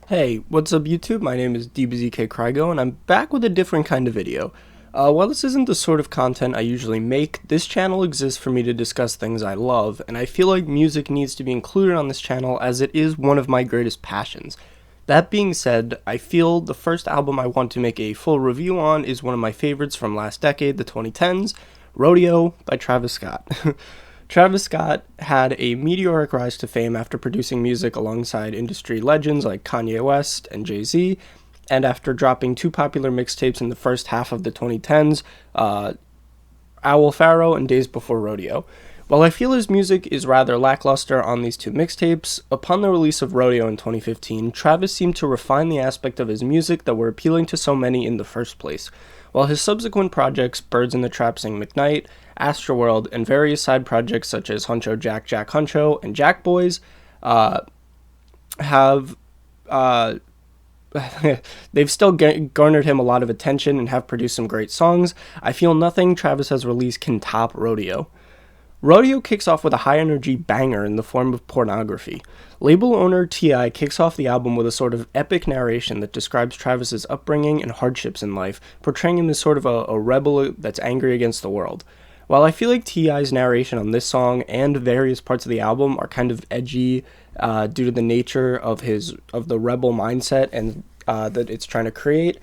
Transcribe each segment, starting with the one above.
Hey, what's up YouTube? My name is DBZK and I'm back with a different kind of video. While this isn't the sort of content I usually make, this channel exists for me to discuss things I love, and I feel like music needs to be included on this channel as it is one of my greatest passions. That being said, I feel the first album I want to make a full review on is one of my favorites from last decade, the 2010s, Rodeo by Travis Scott. Travis Scott had a meteoric rise to fame after producing music alongside industry legends like Kanye West and Jay-Z, and after dropping two popular mixtapes in the first half of the 2010s, Owl Pharaoh and Days Before Rodeo. While I feel his music is rather lackluster on these two mixtapes, upon the release of Rodeo in 2015, Travis seemed to refine the aspect of his music that were appealing to so many in the first place. While his subsequent projects, Birds in the Trap Sing McKnight, Astroworld, and various side projects such as Huncho Jack Jack Huncho and Jack Boys, have they've still garnered him a lot of attention and have produced some great songs. I feel nothing Travis has released can top Rodeo. Rodeo kicks off with a high-energy banger in the form of Pornography. Label owner T.I. kicks off the album with a sort of epic narration that describes Travis's upbringing and hardships in life, portraying him as sort of a rebel that's angry against the world. While I feel like T.I.'s narration on this song and various parts of the album are kind of edgy due to the nature of the rebel mindset and that it's trying to create,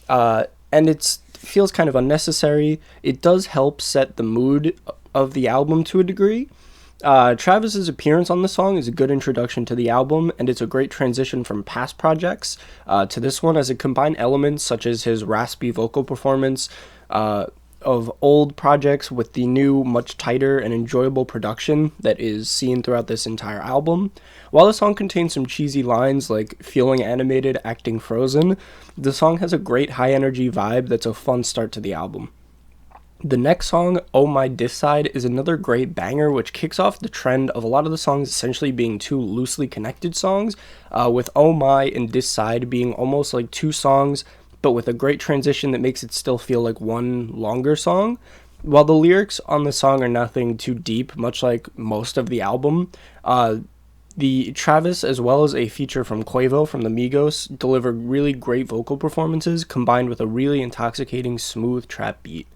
and it feels kind of unnecessary, it does help set the mood of the album to a degree. Travis's appearance on the song is a good introduction to the album, and it's a great transition from past projects to this one, as it combines elements such as his raspy vocal performance of old projects with the new, much tighter and enjoyable production that is seen throughout this entire album. While the song contains some cheesy lines like feeling animated, acting frozen, the song has a great high energy vibe that's a fun start to the album. The next song, Oh My Diss Side, is another great banger which kicks off the trend of a lot of the songs essentially being two loosely connected songs, with Oh My and Diss Side being almost like two songs, but with a great transition that makes it still feel like one longer song. While the lyrics on the song are nothing too deep, much like most of the album, the Travis, as well as a feature from Quavo from the Migos, deliver really great vocal performances combined with a really intoxicating, smooth trap beat.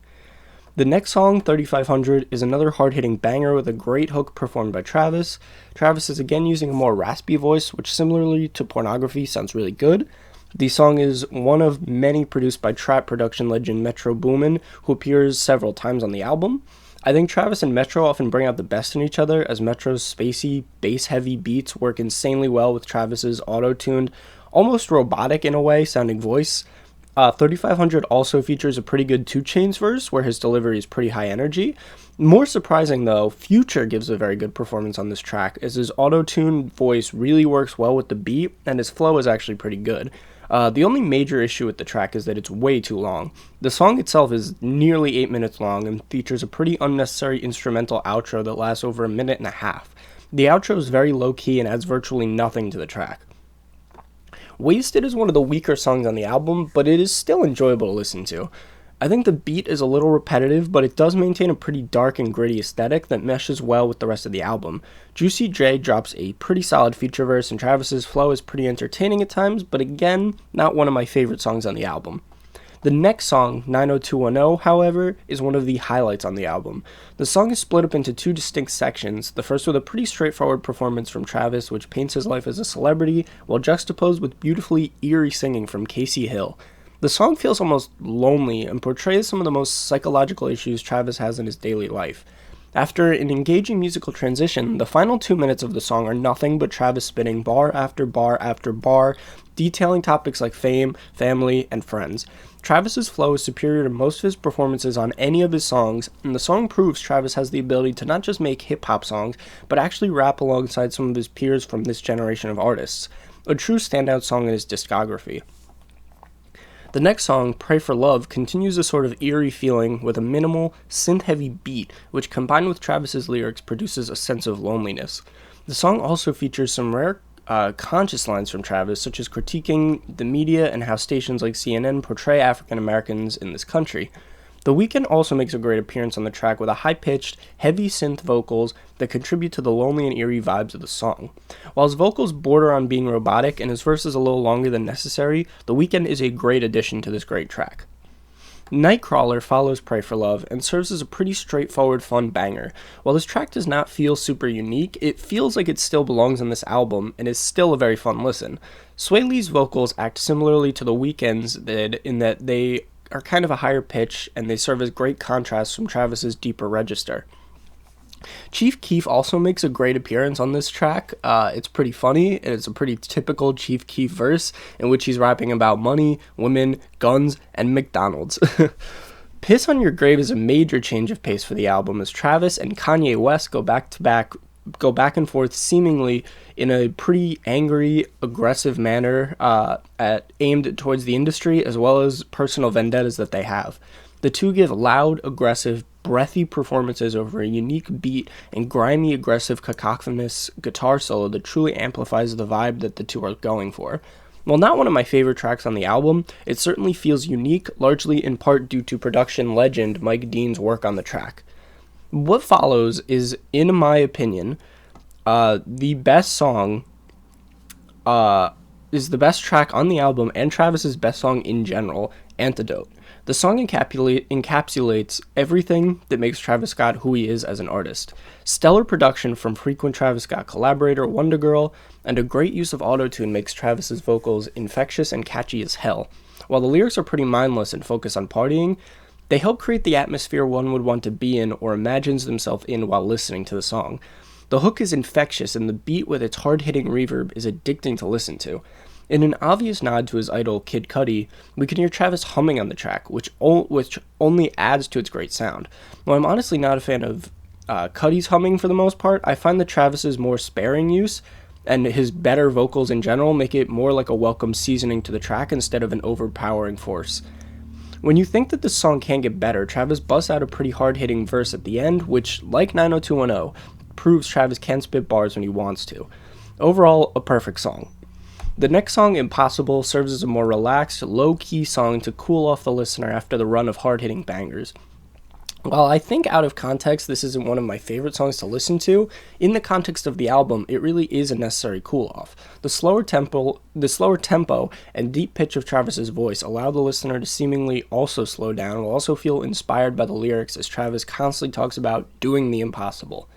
The next song, 3500, is another hard-hitting banger with a great hook performed by Travis. Travis is again using a more raspy voice, which similarly to Pornography sounds really good. The song is one of many produced by trap production legend Metro Boomin, who appears several times on the album. I think Travis and Metro often bring out the best in each other, as Metro's spacey, bass-heavy beats work insanely well with Travis's auto-tuned, almost robotic in a way, sounding voice. 3500 also features a pretty good 2 Chainz verse, where his delivery is pretty high energy. More surprising though, Future gives a very good performance on this track, as his auto-tuned voice really works well with the beat, and his flow is actually pretty good. The only major issue with the track is that it's way too long. The song itself is nearly 8 minutes long and features a pretty unnecessary instrumental outro that lasts over a minute and a half. The outro is very low-key and adds virtually nothing to the track. Wasted is one of the weaker songs on the album, but it is still enjoyable to listen to. I think the beat is a little repetitive, but it does maintain a pretty dark and gritty aesthetic that meshes well with the rest of the album. Juicy J drops a pretty solid feature verse, and Travis's flow is pretty entertaining at times, but again, not one of my favorite songs on the album. The next song, 90210, however, is one of the highlights on the album. The song is split up into two distinct sections, the first with a pretty straightforward performance from Travis, which paints his life as a celebrity, while juxtaposed with beautifully eerie singing from Casey Hill. The song feels almost lonely and portrays some of the most psychological issues Travis has in his daily life. After an engaging musical transition, the final 2 minutes of the song are nothing but Travis spitting bar after bar after bar, detailing topics like fame, family, and friends. Travis's flow is superior to most of his performances on any of his songs, and the song proves Travis has the ability to not just make hip-hop songs, but actually rap alongside some of his peers from this generation of artists. A true standout song in his discography. The next song, Pray for Love, continues a sort of eerie feeling with a minimal, synth-heavy beat, which combined with Travis's lyrics produces a sense of loneliness. The song also features some rare conscious lines from Travis, such as critiquing the media and how stations like CNN portray African Americans in this country. The Weeknd also makes a great appearance on the track with a high-pitched, heavy synth vocals that contribute to the lonely and eerie vibes of the song. While his vocals border on being robotic and his verse is a little longer than necessary, The Weeknd is a great addition to this great track. Nightcrawler follows Pray for Love and serves as a pretty straightforward, fun banger. While this track does not feel super unique, it feels like it still belongs on this album and is still a very fun listen. Sway Lee's vocals act similarly to The Weeknd's did in that they are kind of a higher pitch and they serve as great contrast from Travis's deeper register. Chief Keef also makes a great appearance on this track. It's pretty funny, and it's a pretty typical Chief Keef verse in which he's rapping about money, women, guns, and McDonald's. Piss on Your Grave is a major change of pace for the album as Travis and Kanye West go back and forth seemingly in a pretty angry, aggressive manner aimed towards the industry as well as personal vendettas that they have. The two give loud, aggressive, breathy performances over a unique beat and grimy, aggressive, cacophonous guitar solo that truly amplifies the vibe that the two are going for. While not one of my favorite tracks on the album, it certainly feels unique, largely in part due to production legend Mike Dean's work on the track. What follows is, in my opinion, the best song, is the best track on the album and Travis's best song in general, Antidote. The song encapsulates everything that makes Travis Scott who he is as an artist. Stellar production from frequent Travis Scott collaborator Wonder Girl, and a great use of auto-tune makes Travis's vocals infectious and catchy as hell. While the lyrics are pretty mindless and focus on partying, they help create the atmosphere one would want to be in or imagines themselves in while listening to the song. The hook is infectious, and the beat with its hard-hitting reverb is addicting to listen to. In an obvious nod to his idol Kid Cudi, we can hear Travis humming on the track, which only adds to its great sound. While I'm honestly not a fan of Cudi's humming for the most part, I find that Travis's more sparing use and his better vocals in general make it more like a welcome seasoning to the track instead of an overpowering force. When you think that the song can't get better, Travis busts out a pretty hard-hitting verse at the end, which, like 90210, proves Travis can spit bars when he wants to. Overall, a perfect song. The next song, Impossible, serves as a more relaxed, low-key song to cool off the listener after the run of hard-hitting bangers. While I think out of context this isn't one of my favorite songs to listen to, in the context of the album, it really is a necessary cool-off. The slower tempo and deep pitch of Travis's voice allow the listener to seemingly also slow down while also feel inspired by the lyrics as Travis constantly talks about doing the impossible.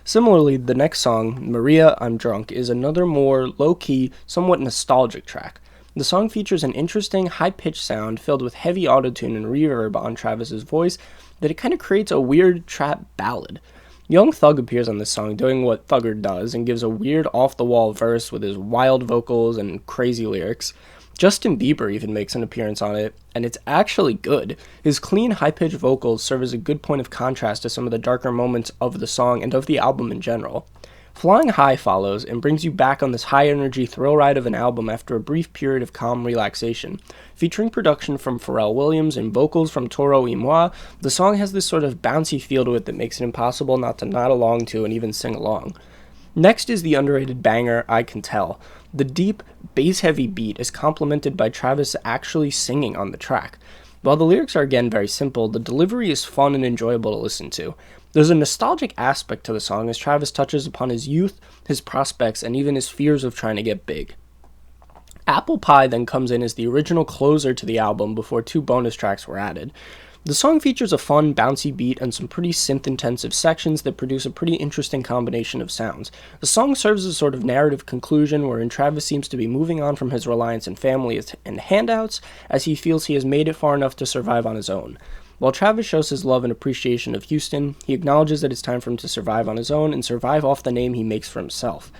Similarly, the next song, Maria, I'm Drunk, is another more low-key, somewhat nostalgic track. The song features an interesting, high-pitched sound filled with heavy autotune and reverb on Travis's voice that it kind of creates a weird trap ballad. Young Thug appears on this song doing what Thugger does and gives a weird off-the-wall verse with his wild vocals and crazy lyrics. Justin Bieber even makes an appearance on it, and it's actually good. His clean, high-pitched vocals serve as a good point of contrast to some of the darker moments of the song and of the album in general. Flying High follows and brings you back on this high-energy thrill ride of an album after a brief period of calm relaxation. Featuring production from Pharrell Williams and vocals from Toro y Moi, the song has this sort of bouncy feel to it that makes it impossible not to nod along to and even sing along. Next is the underrated banger, I Can Tell. The deep, bass-heavy beat is complemented by Travis actually singing on the track. While the lyrics are again very simple, the delivery is fun and enjoyable to listen to. There's a nostalgic aspect to the song as Travis touches upon his youth, his prospects, and even his fears of trying to get big. Apple Pie then comes in as the original closer to the album before 2 bonus tracks were added. The song features a fun, bouncy beat and some pretty synth-intensive sections that produce a pretty interesting combination of sounds. The song serves as a sort of narrative conclusion wherein Travis seems to be moving on from his reliance on family and handouts as he feels he has made it far enough to survive on his own. While Travis shows his love and appreciation of Houston, he acknowledges that it's time for him to survive on his own and survive off the name he makes for himself.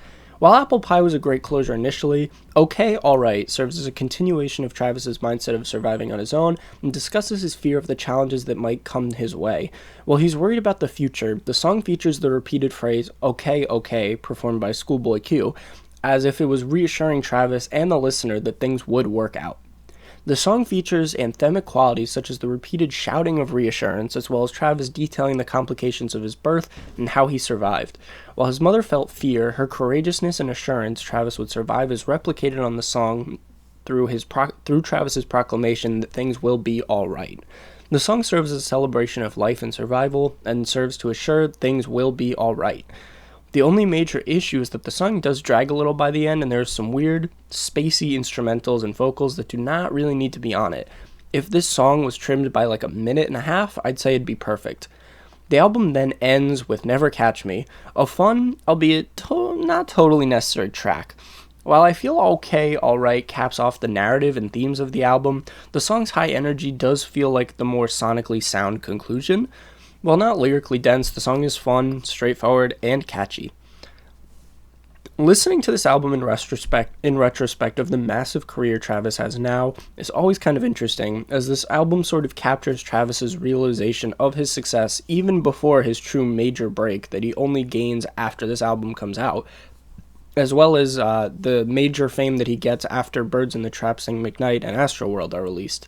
While Apple Pie was a great closure initially, Okay Alright serves as a continuation of Travis's mindset of surviving on his own and discusses his fear of the challenges that might come his way. While he's worried about the future, the song features the repeated phrase, Okay, okay, performed by Schoolboy Q, as if it was reassuring Travis and the listener that things would work out. The song features anthemic qualities such as the repeated shouting of reassurance, as well as Travis detailing the complications of his birth and how he survived. While his mother felt fear, her courageousness and assurance Travis would survive is replicated on the song through Travis's proclamation that things will be alright. The song serves as a celebration of life and survival, and serves to assure things will be alright. The only major issue is that the song does drag a little by the end, and there's some weird, spacey instrumentals and vocals that do not really need to be on it. If this song was trimmed by like a minute and a half, I'd say it'd be perfect. The album then ends with Never Catch Me, a fun, albeit not totally necessary track. While I feel okay, alright caps off the narrative and themes of the album, the song's high energy does feel like the more sonically sound conclusion. While not lyrically dense, the song is fun, straightforward, and catchy. Listening to this album in retrospect of the massive career Travis has now is always kind of interesting, as this album sort of captures Travis's realization of his success even before his true major break that he only gains after this album comes out, as well as the major fame that he gets after Birds in the Trap Sing McKnight and Astroworld are released.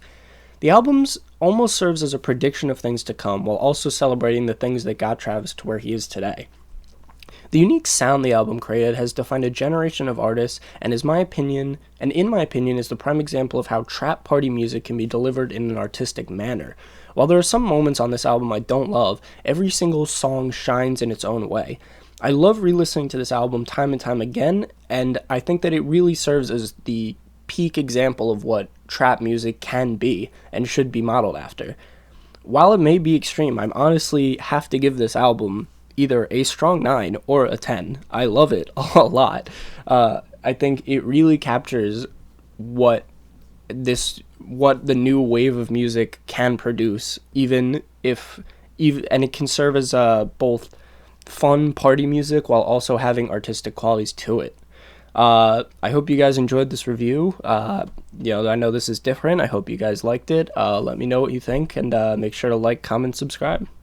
The albums almost serves as a prediction of things to come, while also celebrating the things that got Travis to where he is today. The unique sound the album created has defined a generation of artists, and in my opinion, is the prime example of how trap party music can be delivered in an artistic manner. While there are some moments on this album I don't love, every single song shines in its own way. I love re-listening to this album time and time again, and I think that it really serves as the peak example of what trap music can be and should be modeled after. While it may be extreme, I honestly have to give this album either a strong 9 or a 10. I love it a lot. I think it really captures what the new wave of music can produce, and it can serve as both fun party music while also having artistic qualities to it. I hope you guys enjoyed this review. I know this is different. I hope you guys liked it. Let me know what you think, and make sure to like, comment, subscribe.